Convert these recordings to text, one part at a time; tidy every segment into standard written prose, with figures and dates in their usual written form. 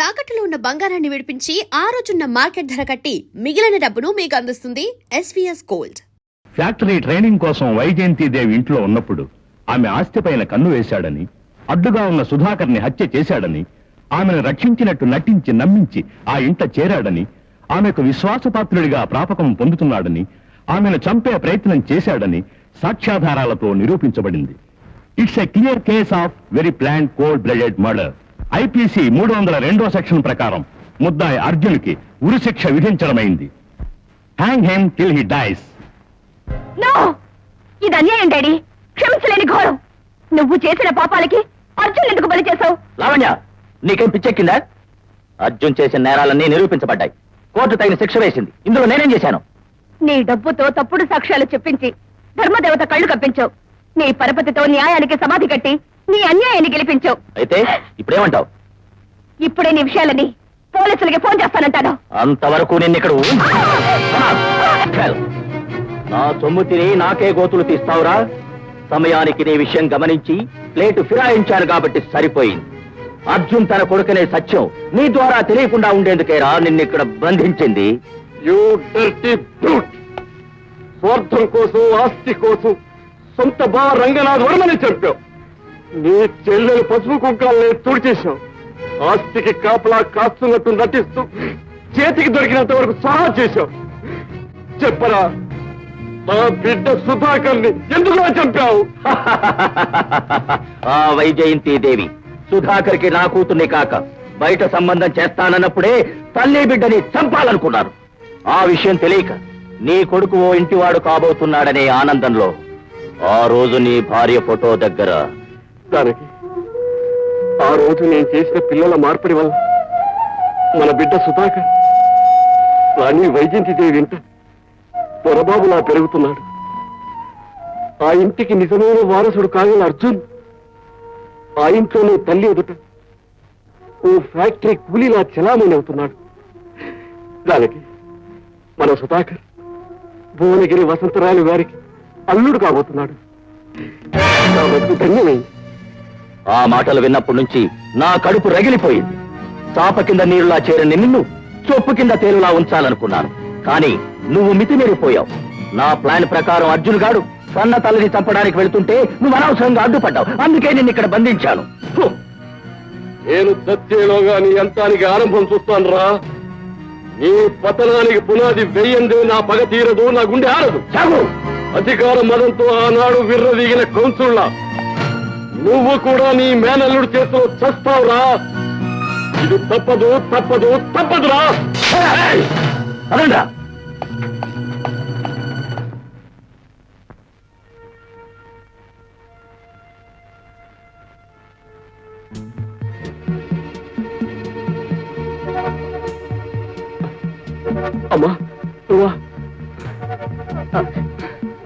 తాకట్టులో ఉన్న బంగారాన్ని విడిపించి ఆ రోజున్న మార్కెట్ ధర కట్టి మిగిలిన డబ్బును మీకు అందిస్తుంది ఎస్వీఎస్ గోల్డ్. ఫ్యాక్టరీ ట్రైనింగ్ కోసం వైజయంతిదేవి ఇంట్లో ఉన్నప్పుడు ఆమె ఆస్తిపైన కన్ను వేశాడని, అడ్డుగా ఉన్న సుధాకర్ని హత్య చేశాడని, ఆమెను రక్షించినట్టు నటించి నమ్మించి ఆ ఇంట చేరాడని, ఆమెకు విశ్వాసపాత్రుడిగా ప్రాపకం పొందుతున్నాడని, ఆమెను చంపే ప్రయత్నం చేశాడని సాక్ష్యాధారాలతో నిరూపించబడింది. It's a clear case of very planned cold blooded murder. IPC 302వ సెక్షన్ ప్రకారం ముద్దాయి అర్జున్కి ఉరిశిక్ష విధించడమైంది. Hang him till he dies. No, ఇది అన్యాయం డాడీ, క్షమించలేని ఘోరం. నువ్వు చేసిన పాపాలకి అర్జున్ ఎందుకు బలి చేశావు? లావణ్య, నీకేం పిచ్చెక్కిందా? అర్జున్ చేసిన నేరాలన్నీ నిరూపించబడ్డాయి. కోర్టు తగిన శిక్ష వేసింది. ఇందులో నేనేం చేశాను? నీ డబ్బుతో తప్పుడు సాక్ష్యాలు చెప్పించి ధర్మదేవత కళ్ళు కప్పించావు. నీ పరపతితో న్యాయానికి సమాధి కట్టి నీ అన్యాయాన్ని గెలిపించావు. అయితే ఇప్పుడేమంటావు? ఇప్పుడే నీ విషయాలని పోలీసులకి ఫోన్ చేస్తానంటాను. అంతవరకు నిన్ను ఇక్కడ నా సొమ్ము తిని నాకే గోతులు తీస్తావురా? సమయానికి నీ విషయం గమనించి ప్లేటు ఫిరాయించాను కాబట్టి సరిపోయింది. అర్జున్ తన కొడుకునే సత్యం నీ ద్వారా తెలియకుండా ఉండేందుకేరా నిన్నిక్కడ బంధించింది. స్వార్థం కోసం, ఆస్తి కోసం సొంత బా రంగనాథ్ వర్మని చెప్పావు. నీ చెల్లెలు పసుపు కుంకాలని తుడిచేశావు. ఆస్తికి కాపలా కాస్తున్నట్టు నటిస్తూ చేతికి దొరికినంత వరకు సహా చేశావు. చెప్పరా, నా బిడ్డ సుధాకర్ని ఎందుకు చంపావు? ఆ వైజయంతిదేవి సుధాకర్కి నా కూతుర్ని కాక బయట సంబంధం చేస్తానన్నప్పుడే తల్లి బిడ్డని చంపాలనుకున్నారు. ఆ విషయం తెలియక నీ కొడుకు ఓ ఇంటివాడు కాబోతున్నాడనే ఆనందంలో ఆ రోజు నీ భార్య ఫోటో దగ్గర దానికి ఆ రోజు నేను చేసిన పిల్లల మార్పిడి వల్ల మన బిడ్డ సుధాకర్ రాణి వైజయంతిదేవి ఇంట పొరబాబులా పెరుగుతున్నాడు. ఆ ఇంటికి నిజమైన వారసుడు కాగల అర్జున్ ఆ ఇంట్లోనే తల్లి ఎదుట ఓ ఫ్యాక్టరీ కూలీలా చెలామణి అవుతున్నాడు. దానికి మన సుధాకర్ భువనగిరి వసంతరాయలు గారికి అల్లుడు కాబోతున్నాడు. కాబట్టి ధన్యమైంది. ఆ మాటలు విన్నప్పటి నుంచి నా కడుపు రగిలిపోయింది. చాప కింద నీరులా చేరని నిన్ను చొప్పు కింద తేలులా ఉంచాలనుకున్నాను. కానీ నువ్వు మితిమీరిపోయావు. నా ప్లాన్ ప్రకారం అర్జున్ గాడు సన్న తల్లిని చంపడానికి వెళుతుంటే నువ్వు అనవసరంగా అడ్డుపడ్డావు. అందుకే నిన్ను ఇక్కడ బంధించాను. నేను చచ్చేలోగా నీ అంతానికి ఆరంభం చూస్తాను రా. నీ పతనానికి పునాది వెయ్యందే నా పగ తీరదు, నా గుండె ఆరదు. చాలు. అధికార మదంతో ఆనాడు విర్రవీగిన కౌన్సుల్లా నువ్వు కూడా నీ మేనల్లుడు చేతిలో చస్తావురా. ఇది తప్పదు, తప్పదు, తప్పదురా. అదండా అమ్మా, నువ్వా?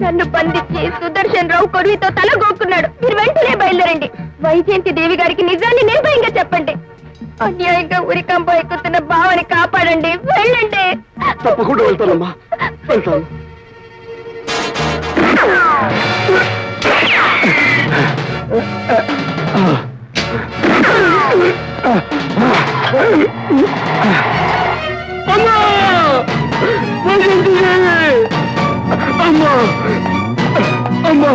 నన్ను బంధించి సుదర్శన్ రావు కొరువితో తల గోక్కున్నాడు. మీరు వెంటనే బయలుదేరండి. వైజయంతి దేవి గారికి నిజాన్ని నిర్భయంగా చెప్పండి. అన్యాయంగా ఉరికంప ఎక్కుతున్న భావని కాపాడండి. వెళ్ళండి. తప్పకుండా వెళ్తానమ్మా, వెళ్తాను. అమ్మా, అమ్మా, అమ్మా,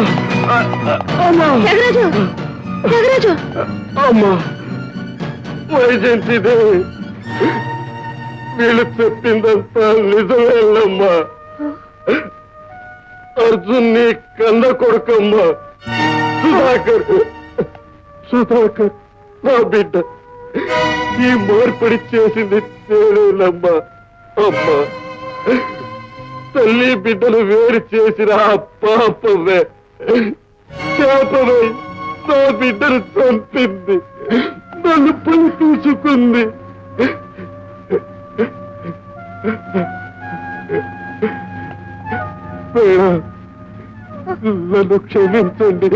అమ్మా, త్యాగరాజు, త్యాగరాజు. అమ్మా, వైజయంతిదేవి వీళ్ళు చెప్పిందంతా నిజమేనమ్మా. అర్జున్ నీ కన్న కొడుకమ్మా. సుధాకర్, సుధాకర్ నా బిడ్డ. ఈ మార్పిడి చేసింది నేనేనమ్మా. అమ్మా, తల్లి బిడ్డను వేరు చేసిన ఆ పాపమే శాపమై నా బిడ్డను చంపింది, నన్ను పని తీసుకుంది. నన్ను క్షమించండి.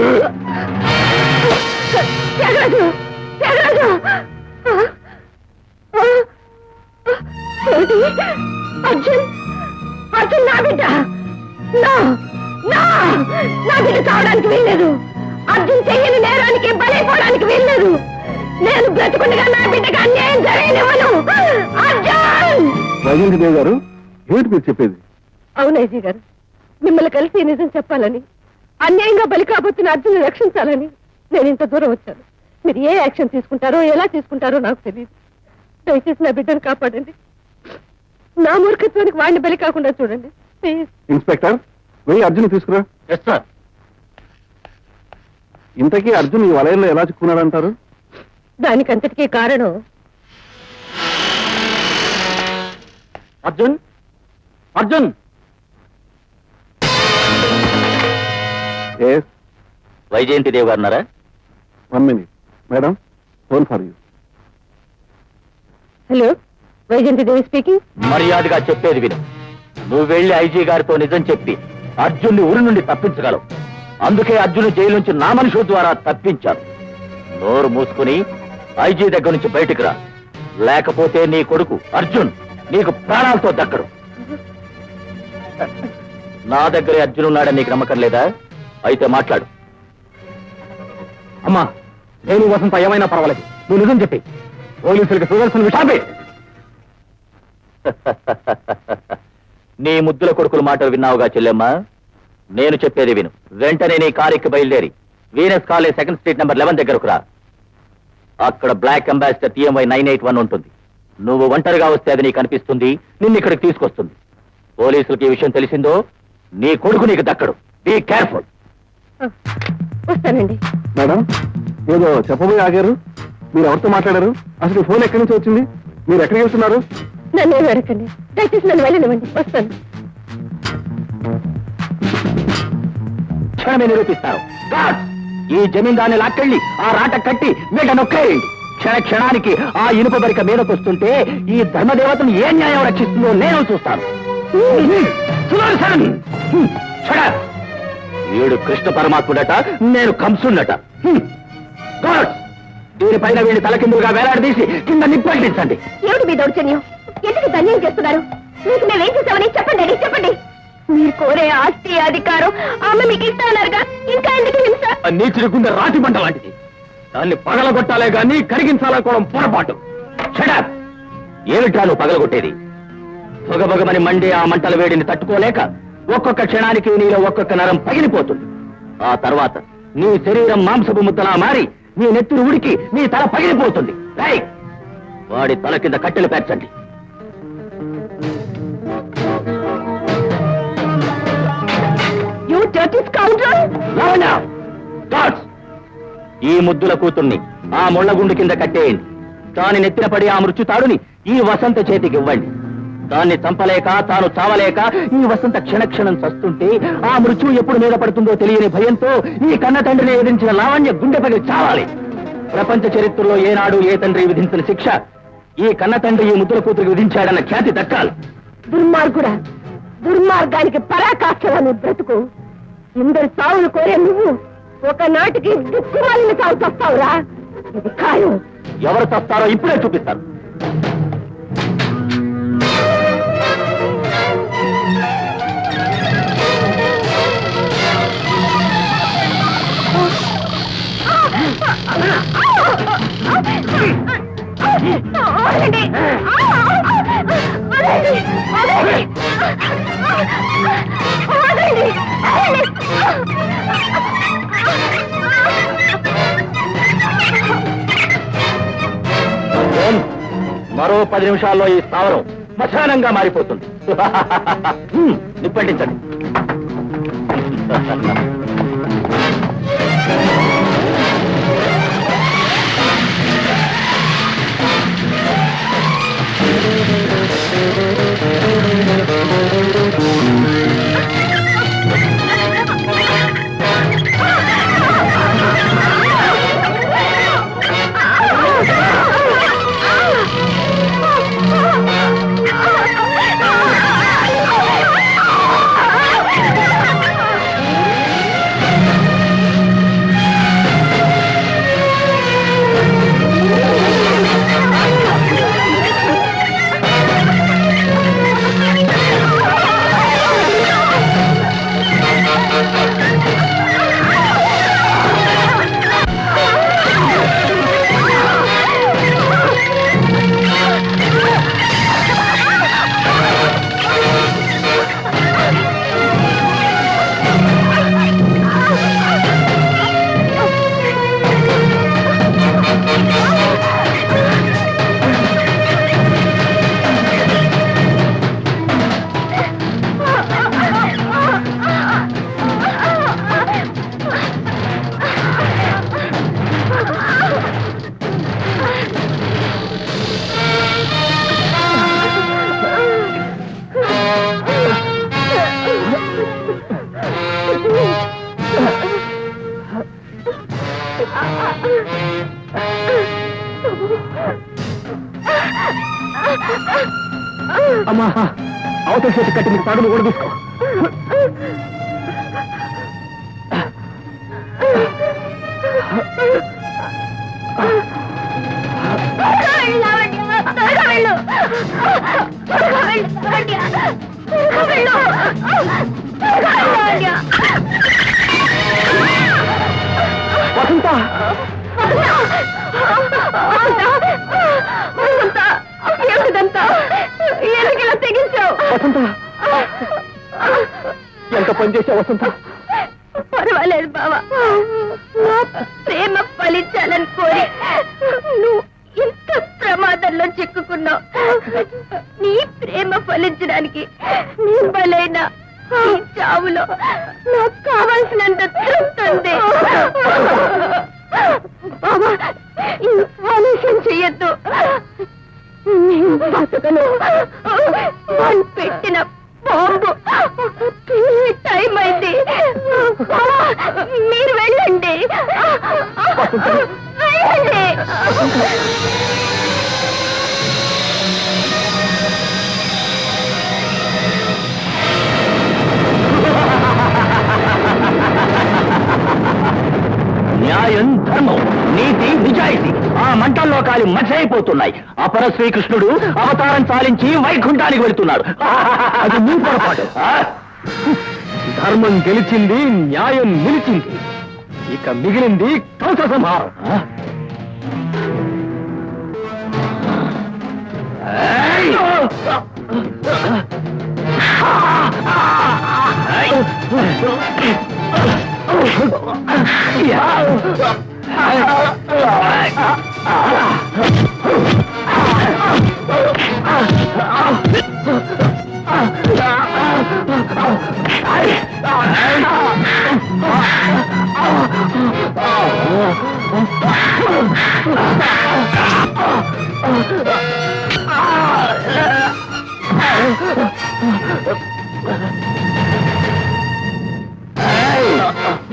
త్యాగరాజు, త్యాగరాజు. అర్జున్, అర్జున్ నా బిడ్డ. నా బిడ్డ చావడానికి వీల్లేదు. అర్జున్ చెయ్యని నేరానికి బలైపోవడానికి వీల్లేదు. నేను బ్రతుకుండగా నా బిడ్డగా అన్యాయం జరగనివ్వను. వైజయంతి దేవి గారు, ఏమిటి మీరు చెప్పేది? అవును అజయ్ గారు, మిమ్మల్ని కలిసి ఈ నిజం చెప్పాలని, అన్యాయంగా బలి కాబోతున్న అర్జున్ రక్షించాలని నేను ఇంత దూరం వచ్చాను. మీరు ఏ యాక్షన్ తీసుకుంటారో ఎలా తీసుకుంటారో నాకు తెలియదు. దయచేసి నా బిడ్డను కాపాడండి. నా మూర్ఖత్వానికి వాడిని బలి కాకుండా చూడండి ప్లీజ్. ఇన్స్పెక్టర్, వెళ్ళి అర్జున్ తీసుకురా. Yes sir. ఇంతకీ అర్జున్ ఈ వలయంలో ఎలా చిక్కున్నాడంటారు? దానికంతటికీ కారణం అర్జున్, అర్జున్. ఎస్, వైజయంతి దేవి గారున్నారా? 1 minute. Madam, phone for you. Hello, Vyjayanthi Devi speaking. మర్యాదగా చెప్పేది విను. నువ్వు వెళ్ళి ఐజీ గారితో నిజం చెప్పి అర్జున్ని ఊరి నుండి తప్పించగలవు. అందుకే అర్జున్ జైలు నుంచి నా మనుషుల ద్వారా తప్పించాను. నోరు మూసుకుని ఐజీ దగ్గర నుంచి బయటికి రా, లేకపోతే నీ కొడుకు అర్జున్ నీకు ప్రాణాలతో దక్కడు. నా దగ్గరే అర్జున్ ఉన్నాడని నీకు నమ్మకం లేదా? అయితే మాట్లాడు. అమ్మా, నేను వసంత ఏమైనా పర్వాలేదు, నువ్వు నిజం చెప్పి పోలీసులకు సుదర్శన్ విషాపే. నీ ముద్దుల కొడుకుల మాటలు విన్నావుగా చెల్లెమ్మా? నేను చెప్పేది విను. వెంటనే నీ కారుకి బయలుదేరి Venus college 2nd street number 11 దగ్గరకు రా. అక్కడ బ్లాక్ అంబాసిడర్ TMY 981 ఉంటుంది. నువ్వు ఒంటరిగా వస్తే అది నీకు అనిపిస్తుంది, నిన్ను ఇక్కడికి తీసుకొస్తుంది. పోలీసులకి ఈ విషయం తెలిసిందో నీ కొడుకు నీకు దక్కడు. Be careful. వస్తానండి. మేడం, ఏదో చెప్పబోయి ఆగారు, మీరు ఎవరితో మాట్లాడారు? అసలు ఈ ఫోన్ ఎక్కడి నుంచి వచ్చింది? మీరు ఎక్కడికి వెళ్తున్నారు? నన్ను ఏమి అడగండి, దయచేసి నన్ను వెళ్ళనివ్వండి. వస్తాను. క్షణమే నిరూపిస్తారు. గాడ్స్! ఈ జమీందాన్ని లాక్కెళ్ళి ఆ రాట కట్టి మీద నొక్కేయండి. క్షణ క్షణానికి ఆ ఇనుప బరిక మీదకొస్తుంటే ఈ ధర్మదేవతను ఏ న్యాయం రక్షిస్తుందో నేను చూస్తాను. సుదర్శన్! Shut up! వీడు కృష్ణ పరమాత్ముడట, నేను కంసుండట. గాడ్స్! దీనిపైన వీడిని తలకిందులుగా వేలాడదీసి కింద నిప్పంటించండి. ఏమిటి మీ దౌర్జన్యం? ఎందుకు ధన్యం చేస్తున్నారు? మీకు మేమేం చేసామని చెప్పండి. చెప్పండి. మీరు కోరే ఆస్తి అధికారం ఆమె మీకు ఇస్తానన్నారుగా, ఇంకా ఎందుకు హింస? నీచుకుంటే రాతి బండ లాంటిది. దాన్ని పగలగొట్టాలే గాని కరిగించాలనుకోవడం పొరపాటు. షడప్! ఏమిట్రా నువ్వు పగలగొట్టేది? పొగబొగమని మండే ఆ మంటల వేడిని తట్టుకోలేక ఒక్కొక్క క్షణానికి నీలో ఒక్కొక్క నరం పగిలిపోతుంది. ఆ తర్వాత నీ శరీరం మాంసపు ముద్దలా మారి నీ నెత్తురు ఉడికి నీ తల పగిలిపోతుంది. రైట్! వాడి తల కింద కట్టెలు పేర్చండి. You dirty scoundrel! Lavanya! Gods! ఈ ముద్దుల కూతుర్ని ఆ ముళ్ళగుండు కింద కట్టేయండి. దాని నెత్తిన పడి ఆ మృత్యుతాడుని ఈ వసంత చేతికి ఇవ్వండి. దాన్ని చంపలేక తాను చావలేక ఈ వసంత క్షణక్షణం చస్తుంటే ఆ మృత్యువు ఎప్పుడు మీద పడుతుందో తెలియని భయంతో ఈ కన్న తండ్రిని ఎదిరించిన లావణ్య గుండె పగిలి చావాలి. ప్రపంచ చరిత్రలో ఏనాడు ఏ తండ్రి విధించిన శిక్ష ఈ కన్న తండ్రి ఈ ముద్దుల కూతురికి విధించాడన్న ఖ్యాతి దక్కాలి. దుర్మార్గుడా! దుర్మార్గానికి పరాకాష్ఠగా నువ్వు బ్రతుకు. ఇందరు సావులు కోరే నువ్వు ఒకనాటికి దిక్కుమాలిన సాగు చస్తావురా. ఇది ఖాయం. ఎవరు చస్తారో ఇప్పుడే చూపిస్తారు. మరో 10 నిమిషాల్లో ఈ స్థావరం శ్మశానంగా మారిపోతుంది. నిప్పంటించండి. అమ్మా అవతల చేతి కట్టి మీ తాడును కూడా తీసుకో. వసంత ఏమిటిదంతా ఎందుకు తెగించావు? వసంత ఎంత పని చేశావు వసంత? పర్వాలేదు బావా, నా ప్రేమ ఫలించాలని కోరి నువ్వు ఇంత ప్రమాదంలో చిక్కుకున్నావు. నీ ప్రేమ ఫలించడానికి నీ బలైన ఈ చావులో నాకు కావాల్సినంత తృప్తి ఉంది. బావా, ఆలస్యం చెయ్యొద్దు. నేను బతకను. వాళ్ళు పెట్టిన బాంబు పేలే టైం అయింది. బావా, మీరు వెళ్ళండి వెళ్ళండి. న్యాయం, ధర్మం, నీతి, నిజాయితీ ఆ మంటల్లో కాలి మచ్చైపోతున్నాయి. అపర శ్రీకృష్ణుడు అవతారం చాలించి వైకుంఠానికి వెళుతున్నాడు. అది నీ పొరపాటు. ధర్మం గెలిచింది, న్యాయం నిలిచింది. ఇక మిగిలింది కంస సంహారం.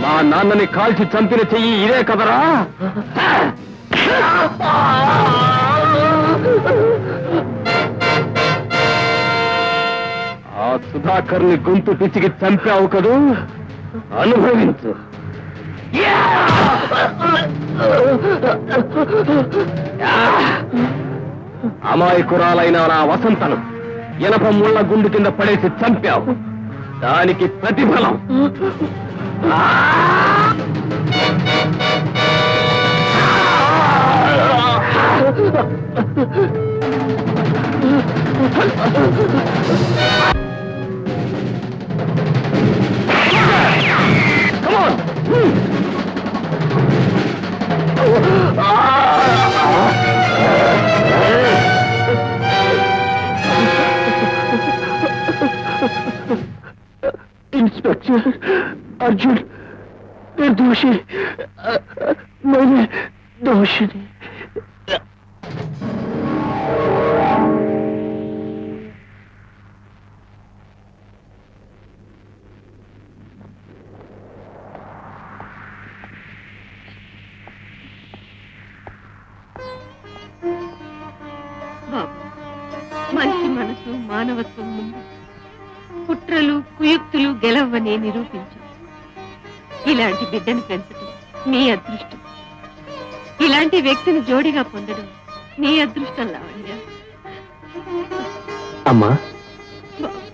మా నాన్నని కాల్చి చంపిన చెయ్యి ఇదే కదరా? ఆ సుధాకర్ని గొంతు పిచ్చికి చంపావు కదూ, అనుభవించు. అమాయకురాలైన నా వసంతను ఎనప ముళ్ళ గుండు కింద పడేసి చంపావు. దానికి ప్రతిఫలం Come on! इंस्पेक्टर अर्जुन निर्दोषी, मैंने दोषी नहीं. బాబు, మనిషి మనసు మానవత్వం ముందు కుట్రలు కుయుక్తులు గెలవని నిరూపించు. ఇలాంటి బిడ్డను పెంచడం నీ అదృష్టం. ఇలాంటి వ్యక్తిని జోడిగా పొందడం నీ అదృష్టం లావణ్య. అమ్మా